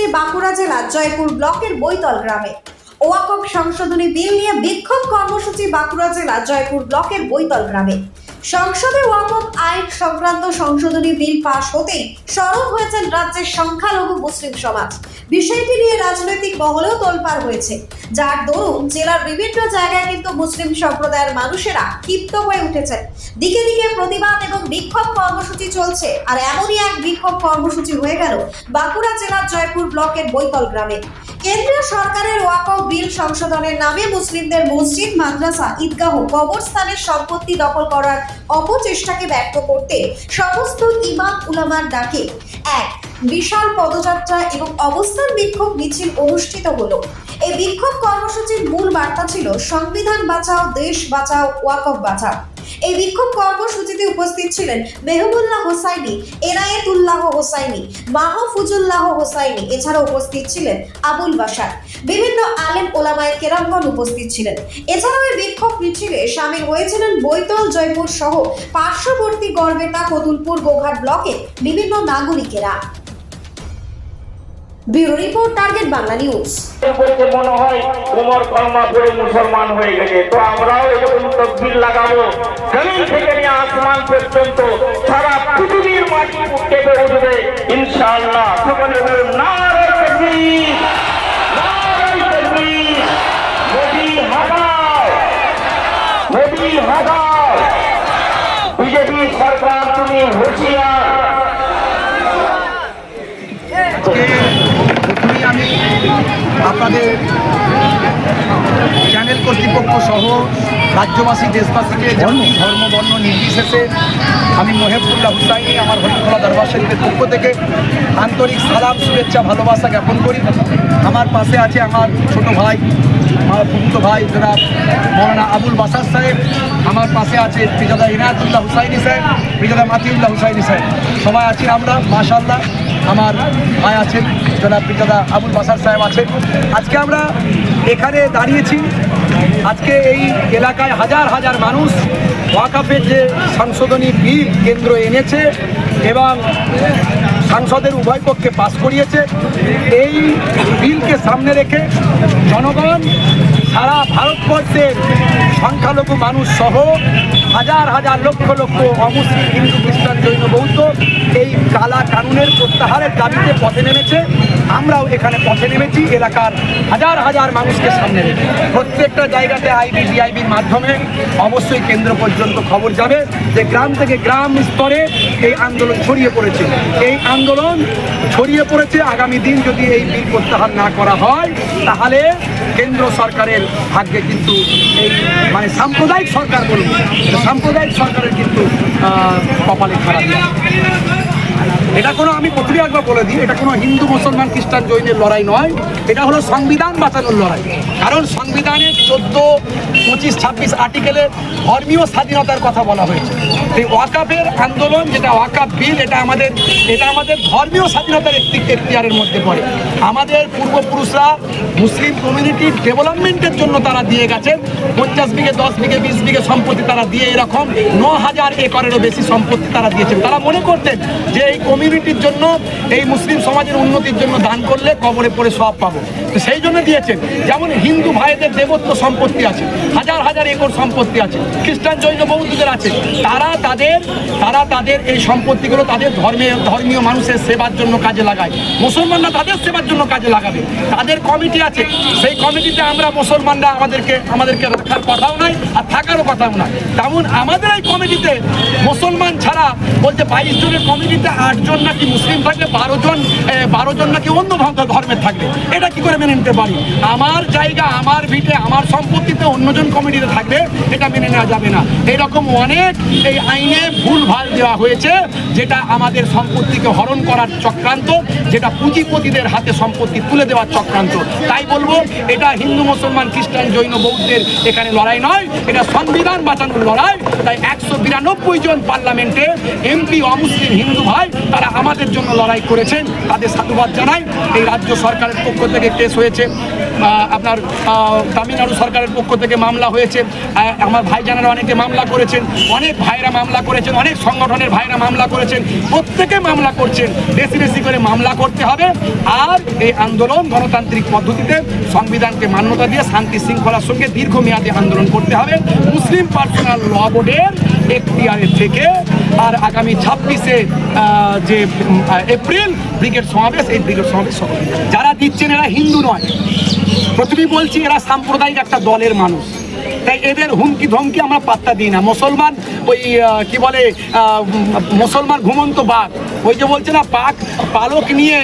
কর্মসূচি বাঁকুড়া জেলার জয়পুর ব্লকের বৈতল গ্রামে। ওয়াকফ সংশোধনী বিল নিয়ে বিক্ষোভ কর্মসূচি বাঁকুড়া জেলার জয়পুর ব্লকের বৈতল গ্রামে। সংসদে ওয়াকফ আইন সংক্রান্ত সংশোধনী বিল পাশ হতেই সরব হয়েছেন রাজ্যের সংখ্যালঘু মুসলিম সমাজ। বিষয়টি নিয়ে রাজনৈতিক মহলেও তোলপাড় হয়েছে, যার দরুন জেলার বিভিন্ন জায়গায় কিন্তু মুসলিম সম্প্রদায়ের মানুষেরা ক্ষিপ্ত হয়ে উঠেছেন। দিকে দিকে প্রতিবাদ এবং বিক্ষোভ কর্মসূচি চলছে। আর এমনই এক বিক্ষোভ কর্মসূচি হয়ে গেল বাঁকুড়া জেলার জয়পুর ব্লকের বৈতল গ্রামে। কেন্দ্রীয় সরকারের ওয়াকফ বিল সংশোধনের নামে মুসলিমদের মসজিদ, মাদ্রাসা, ঈদগাহ, কবরস্থানের সম্পত্তি দখল করার অপচেষ্টাকে ব্যর্থ করতে সমস্ত ইমাম উলামার ডাকে এক বিশাল পদযাত্রা এবং অবস্থান বিক্ষোভ মিছিল অনুষ্ঠিত হলো। এই বিক্ষোভ কর্মসূচির মূল বার্তা ছিল সংবিধান বাঁচাও, দেশ বাঁচাও, ওয়াকফ বাঁচাও। এই বিক্ষোভ কর্মসূচিতে উপস্থিত ছিলেন মেহবুল্লাহ হোসাইনি, এনায়েতুল্লাহ হোসাইনি, মাহফুজুল্লাহ হোসাইনি। এছাড়া উপস্থিত ছিলেন আবুল বাশার। বিভিন্ন আলেম ওলামায়ে কেরামগণ উপস্থিত ছিলেন। এছাড়াও এই বিক্ষোভ মিছিলে শামিল হয়েছিলেন বৈতল, জয়পুর সহ পার্শ্ববর্তী গড়বেতা, কতুলপুর, গোঘাট ব্লকে বিভিন্ন নাগরিকেরা। Bureau report, target Bangla news. মনে হয় উমর কলমা পড়ে মুসলমান হয়ে গেছে, তো আমরাও এরকম তকবীর লাগাবো, জমিন থেকে নিয়ে আসমান পর্যন্ত সারা পৃথিবীর মাটি কেঁপে উঠবে ইনশাআল্লাহ। সকলে বলুন নারে তাকবীর, নারে তাকবীর, মোদি হাটাও, মোদি হাটাও, বিজেপি সরকার তুমি হুঁশিয়ার। আমি আপনাদের চ্যানেল কর্তৃপক্ষ সহ রাজ্যবাসী, দেশবাসীকে জাতি, ধর্ম, বর্ণ নির্বিশেষে আমি মেহবুল্লাহ হোসাইনি আমার হরিখোলা দরবার শরীফের পক্ষ থেকে আন্তরিক সালাম, শুভেচ্ছা, ভালোবাসা জ্ঞাপন করি। আমার পাশে আছে আমার ছোট ভাই, আমার প্রভূত ভাই জনাব মৌলানা আবুল বাশার সাহেব। আমার পাশে আছে পিজাদা ইনায়াতুল্লাহ হোসাইনি সাহেব, পিজাদা মাতিউল্লাহ হোসাইনি সাহেব। সবাই আছি আমরা মাশাআল্লাহ। আমার ভাই আছেন জনাব পিজাদা আবুল বাশার সাহেব আছেন। আজকে আমরা এখানে দাঁড়িয়েছি। আজকে এই এলাকায় হাজার হাজার মানুষ ওয়াকফের যে সংশোধনী বিল কেন্দ্র এনেছে এবং সংসদের উভয় পক্ষে পাস করিয়েছে, এই বিলকে সামনে রেখে জনগণ, সারা ভারতবর্ষের সংখ্যালঘু মানুষ সহ হাজার হাজার লক্ষ লক্ষ অমুসলিম, হিন্দু, খ্রিস্টান, জৈন, বৌদ্ধ এই কালা কানুনের প্রত্যাহারের দাবিতে পথে নেমেছে। আমরাও এখানে পথে নেমেছি এলাকার হাজার হাজার মানুষকে সামনে রেখে। প্রত্যেকটা জায়গাতে আইবি, ডিআইবির মাধ্যমে অবশ্যই কেন্দ্র পর্যন্ত খবর যাবে যে গ্রাম থেকে গ্রাম স্তরে এই আন্দোলন ছড়িয়ে পড়েছে। এই আন্দোলন ছড়িয়ে পড়েছে। আগামী দিন যদি এই বিল প্রত্যাহার না করা হয় তাহলে কেন্দ্র সরকারের ভাগ্যে কিন্তু এই মানে সাম্প্রদায়িক সরকার বলুন, সাম্প্রদায়িক সরকারের কিন্তু কপালে খারাপ। এটা কোনো, আমি প্রথমে একবার বলে দিই, এটা কোনো হিন্দু, মুসলমান, খ্রিস্টান, জৈনের লড়াই নয়। এটা হলো সংবিধান বাঁচানোর লড়াই। কারণ সংবিধানের 14, 25, 26 আর্টিকেলে ধর্মীয় স্বাধীনতার কথা বলা হয়েছে। এই ওয়াকফের আন্দোলন, যেটা ওয়াকফ বিল, এটা আমাদের ধর্মীয় স্বাধীনতার এখতিয়ারের মধ্যে পড়ে। আমাদের পূর্বপুরুষরা মুসলিম কমিউনিটির ডেভেলপমেন্টের জন্য তারা দিয়ে গেছেন 50 বিঘে, 10 বিঘে, 20 বিঘে সম্পত্তি তারা দিয়ে এরকম 9000 একরেরও বেশি সম্পত্তি তারা দিয়েছেন। তারা মনে করতেন যে এই কমিউনিটির জন্য, এই মুসলিম সমাজের উন্নতির জন্য দান করলে কবরে পড়ে সওয়াব পাবো, তো সেই জন্য দিয়েছেন। যেমন হিন্দু ভাইদের দেবত্ব সম্পত্তি আছে, হাজার হাজার একর সম্পত্তি আছে, খ্রিস্টান, জৈন, বৌদ্ধদের আছে। তারা তাদের এই সম্পত্তিগুলো তাদের ধর্মীয় মানুষের সেবার জন্য কাজে লাগায়। মুসলমানরা তাদের সেবার জন্য কাজে লাগাবে। তাদের কমিটি আছে, সেই কমিটিতে আমরা মুসলমানরা আমাদেরকে রাখার কথাও নাই আর থাকারও কথাও নাই। তেমন আমাদের এই কমিটিতে মুসলমান ছাড়া বলতে 22 জনের কমিটিতে 8 জন নাকি মুসলিম থাকবে, 12 জন নাকি অন্য ধর্মের থাকবে। এটা কি করে মেনে নিতে পারি? আমার জায়গা, আমার ভিটে, আমার সম্পত্তিতে অন্যজন কমিটিতে থাকবে, এটা মেনে নেওয়া যাবে না। এরকম অনেক এই আইনে ভুল ভাল দেওয়া হয়েছে, যেটা আমাদের সম্পত্তিকে হরণ করার চক্রান্ত, যেটা পুঁজিপতিদের হাতে সম্পত্তি তুলে দেওয়ার চক্রান্ত। তাই বলবো, এটা হিন্দু, মুসলমান, খ্রিস্টান, জৈন, বৌদ্ধের এখানে লড়াই নয়, এটা সংবিধান বাঁচানোর লড়াই। তাই 192 জন পার্লামেন্টে এমপি অমুসলিম হিন্দু ভাই তারা আমাদের জন্য লড়াই করেছেন, তাদের সাধুবাদ জানাই। এই রাজ্য সরকারের পক্ষ থেকে কেস হয়েছে, আপনার তামিলনাড়ু সরকারের পক্ষ থেকে মামলা হয়েছে, আমার ভাইজানেরা অনেকে মামলা করেছেন, অনেক ভাইরা মামলা করেছেন, অনেক সংগঠনের ভাইরা মামলা করেছেন, প্রত্যেকে মামলা করছেন। বেশি বেশি করে মামলা করতে হবে। আর এই আন্দোলন গণতান্ত্রিক পদ্ধতিতে সংবিধানকে মান্যতা দিয়ে শান্তি শৃঙ্খলার সঙ্গে দীর্ঘমেয়াদী আন্দোলন করতে হবে মুসলিম পার্সোনাল ল বোর্ডের এখতিয়ারে থেকে। আর আগামী 26শে যে এপ্রিল ব্রিগেড সমাবেশ, এই ব্রিগেড সমাবেশ যারা দিচ্ছেন এরা হিন্দু নয়, প্রথমেই বলছি এরা সাম্প্রদায়িক একটা দলের মানুষ, তাই এদের হুমকি ধমকি আমরা পাত্তা দিই না। মুসলমান ওই কি বলে মুসলমান ঘুমন্ত বাঘ, ওই যে বলছে না পালক নিয়ে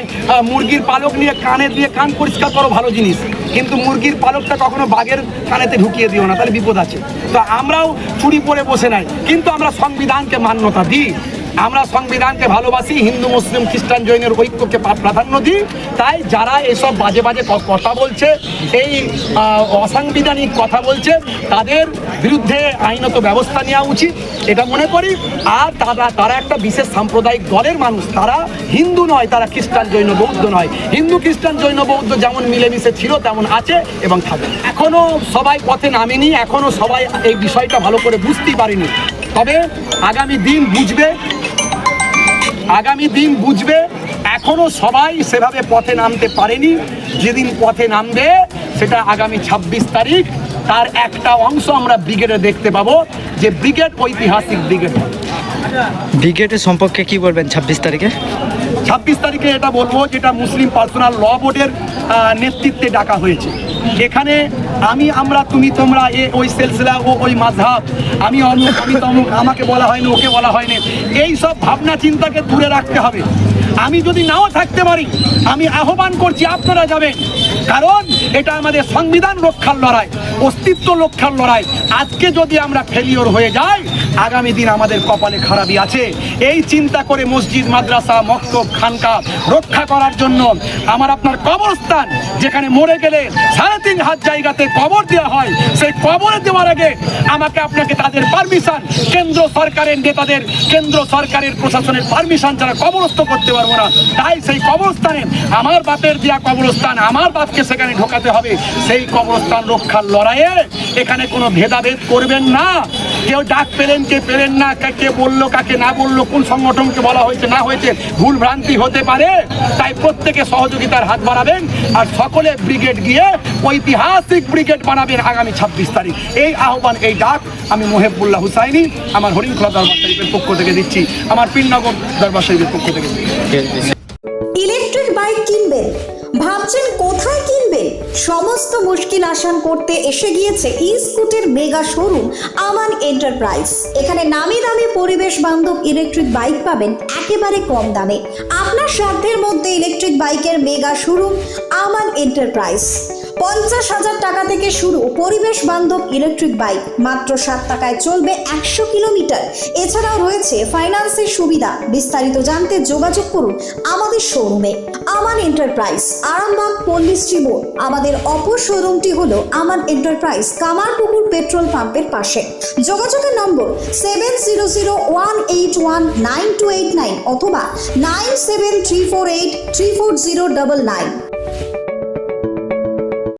মুরগির পালক নিয়ে কানে দিয়ে কান পরিষ্কার করো ভালো জিনিস, কিন্তু মুরগির পালকটা কখনো বাঘের কানেতে ঢুকিয়ে দিও না, তাহলে বিপদ আছে। তো আমরাও চুরি পরে বসে নাই, কিন্তু আমরা সংবিধানকে মান্যতা দিই, আমরা সংবিধানকে ভালোবাসি, হিন্দু মুসলিম খ্রিস্টান জৈনের ঐক্যকে প্রাধান্য দিই। তাই যারা এসব বাজে বাজে কথা বলছে, এই অসাংবিধানিক কথা বলছে, তাদের বিরুদ্ধে আইনত ব্যবস্থা নেওয়া উচিত এটা মনে করি। আর তারা একটা বিশেষ সাম্প্রদায়িক দলের মানুষ, তারা হিন্দু নয়, তারা খ্রিস্টান জৈন বৌদ্ধ নয়। হিন্দু খ্রিস্টান জৈন বৌদ্ধ যেমন মিলেমিশে ছিল তেমন আছে এবং থাকবে। এখনও সবাই পথে নামেনি, এখনও সবাই এই বিষয়টা ভালো করে বুঝতেই পারেনি, তবে আগামী দিন বুঝবে। এখনো সবাই সেভাবে পথে নামতে পারেনি, যেদিন পথে নামবে সেটা আগামী 26 তারিখ। তার একটা অংশ আমরা ব্রিগেডে দেখতে পাবো, যে ব্রিগেড ঐতিহাসিক ব্রিগেড। ব্রিগেডের সম্পর্কে কি বলবেন 26 তারিখে? 26 তারিখে এটা বলবো, যেটা মুসলিম পার্সোনাল ল বোর্ডের নেতৃত্বে ডাকা হয়েছে। এখানে আমরা তুমি তোমরা ওই সিলসিলা ওই মাযহাব, আমি অমুক আমি তমুক, আমাকে বলা হয়নি ওকে বলা হয়নি, এই সব ভাবনা চিন্তাকে দূরে রাখতে হবে। আমি যদি নাও থাকতে পারি, আমি আহ্বান করছি আপনারা যাবেন, কারণ এটা আমাদের সংবিধান রক্ষার লড়াই, অস্তিত্ব রক্ষার লড়াই। আজকে যদি আমরা ফেলিওর হয়ে যাই, আগামী দিন আমাদের কপালে খারাপই আছে। এই চিন্তা করে মসজিদ, মাদ্রাসা, মক্তব, খানকা রক্ষা করার জন্য আমার আপনার কবরস্থান, যেখানে মরে গেলে 3.5 হাত জায়গাতে কবর দেওয়া হয়, সেই কবরে দেওয়ার আগে আমাকে আপনাকে তাদের পারমিশন, কেন্দ্র সরকারের নেতাদের, কেন্দ্র সরকারের প্রশাসনের পারমিশন ছাড়া কবরস্থ করতে পারবো না। তাই সেই কবরস্থানে, আমার বাপের দেওয়া কবরস্থান, আমার বাপকে সেখানে ঢোকাতে হবে। সেই কবরস্থান রক্ষার লড়াইয়ে এখানে কোনো ভেদাভেদ করবেন না। কেউ ডাক পেলেন, কে পেলেন না, কে বললো, কাকে না বললো, কোন সংগঠনকে বলা হয়েছে না হয়েছে, ভুল ভ্রান্তি হতে পারে। তাই প্রত্যেকে সহযোগিতার হাত বাড়াবেন, আর সকলে ব্রিগেড গিয়ে ঐতিহাসিক ব্রিগেড বানাবেন আগামী 26 তারিখ। এই আহ্বান, এই ডাক আমি মহেবুল্লাহ হুসাইনি আমার হরিণখোলা দরবার শরীফের পক্ষ থেকে দিচ্ছি, আমার পীরনগর দরবার শরীফের পক্ষ থেকে দিচ্ছি। ইলেকট্রিক বাইক কিনবেন, ভাবছেন কোথায় কিনবেন? সমস্ত মুশকিল আসান করতে এসে গিয়েছে ই স্কুটের মেগা শোরুম আমান এন্টারপ্রাইজ। এখানে নামি দামি পরিবেশ বান্ধব ইলেকট্রিক বাইক পাবেন একেবারে কম দামে। আপনার সাধ্যের মধ্যে ইলেকট্রিক বাইকের মেগা শোরুম আমান এন্টারপ্রাইজ। 50,000 টাকা থেকে শুরু পরিবেশ বান্ধব ইলেকট্রিক বাইক, মাত্র 7 টাকায় চলবে 100 কিলোমিটার। এছাড়াও রয়েছে ফাইন্যান্সের সুবিধা। বিস্তারিত জানতে যোগাযোগ করুন আমাদের শোরুমে। আমান এন্টারপ্রাইজ, আরামবাগ পল্লীশ্রী মোড়। আমাদের অপর শোরুমটি হলো আমান এন্টারপ্রাইজ, কামারপুকুর পেট্রোল পাম্পের পাশে। যোগাযোগের নম্বর 7001819289 অথবা 9734834099।